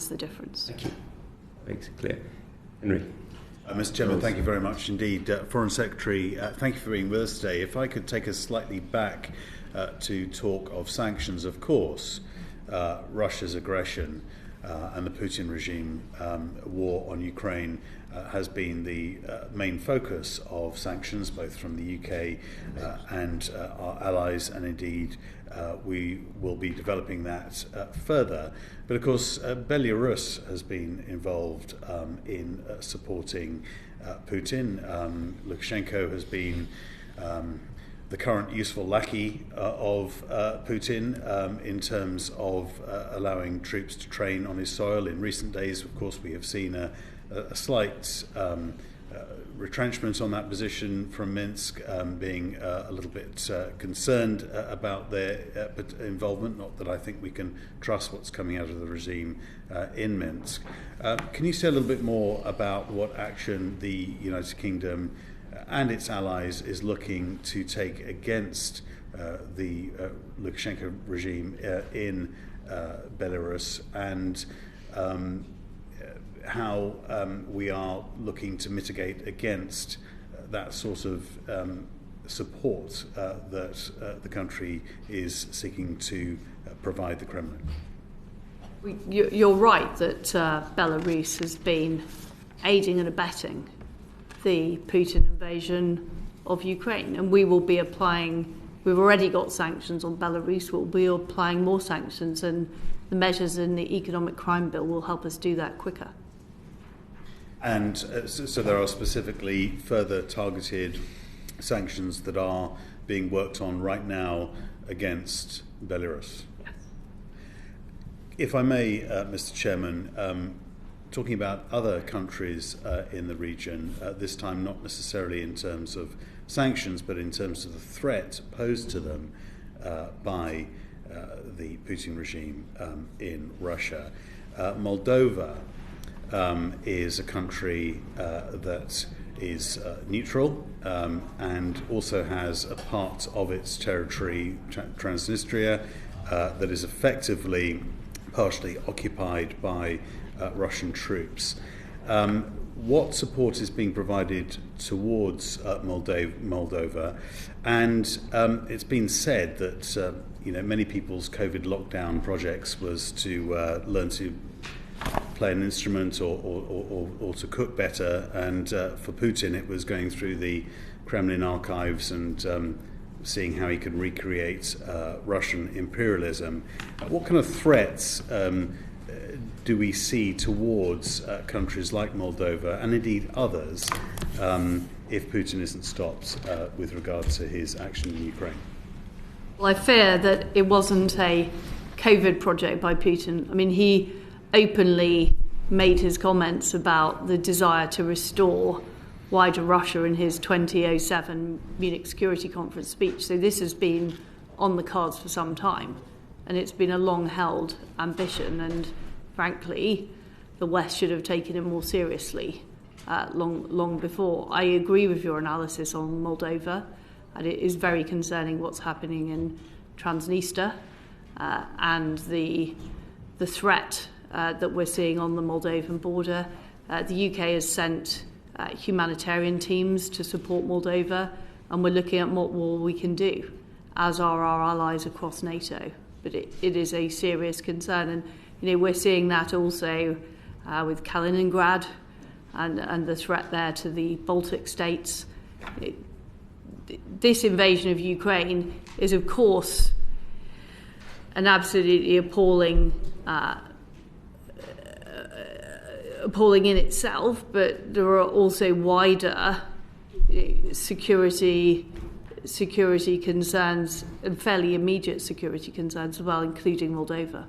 is the difference. Thank you. Makes it clear. Henry. Mr. Chairman, thank you very much indeed. Foreign Secretary, thank you for being with us today. If I could take us slightly back to talk of sanctions, of course, Russia's aggression and the Putin regime war on Ukraine has been the main focus of sanctions, both from the UK and our allies, and indeed we will be developing that further. But of course, Belarus has been involved in supporting Putin. Lukashenko has been the current useful lackey of Putin in terms of allowing troops to train on his soil. In recent days, of course, we have seen a slight retrenchment on that position from Minsk, being a little bit concerned about their involvement. Not that I think we can trust what's coming out of the regime in Minsk. Can you say a little bit more about what action the United Kingdom and its allies is looking to take against the Lukashenko regime in Belarus, and how we are looking to mitigate against that sort of support that the country is seeking to provide the Kremlin? You're right that Belarus has been aiding and abetting the Putin invasion of Ukraine, and we will be applying. We've already got sanctions on Belarus. We'll be applying more sanctions, and the measures in the economic crime bill will help us do that quicker. And so there are specifically further targeted sanctions that are being worked on right now against Belarus. Yes. If I may, Mr. Chairman, talking about other countries in the region, this time not necessarily in terms of sanctions, but in terms of the threat posed to them by the Putin regime in Russia. Moldova is a country that is neutral and also has a part of its territory, Transnistria, that is effectively partially occupied by Russian troops. What support is being provided towards Moldova? And it's been said that many people's COVID lockdown projects was to learn to play an instrument or to cook better, and for Putin it was going through the Kremlin archives and seeing how he could recreate Russian imperialism. What kind of threats do we see towards countries like Moldova and indeed others if Putin isn't stopped with regard to his action in Ukraine? Well, I fear that it wasn't a COVID project by Putin. I mean, he openly made his comments about the desire to restore wider Russia in his 2007 Munich Security Conference speech. So this has been on the cards for some time, and it's been a long-held ambition, and frankly, the West should have taken it more seriously long before. I agree with your analysis on Moldova, and it is very concerning what's happening in Transnistria and the threat that we're seeing on the Moldovan border. The UK has sent humanitarian teams to support Moldova, and we're looking at what more we can do, as are our allies across NATO. But it is a serious concern, and we're seeing that also with Kaliningrad and the threat there to the Baltic states. This invasion of Ukraine is, of course, an absolutely appalling in itself, but there are also wider security concerns and fairly immediate security concerns as well, including Moldova.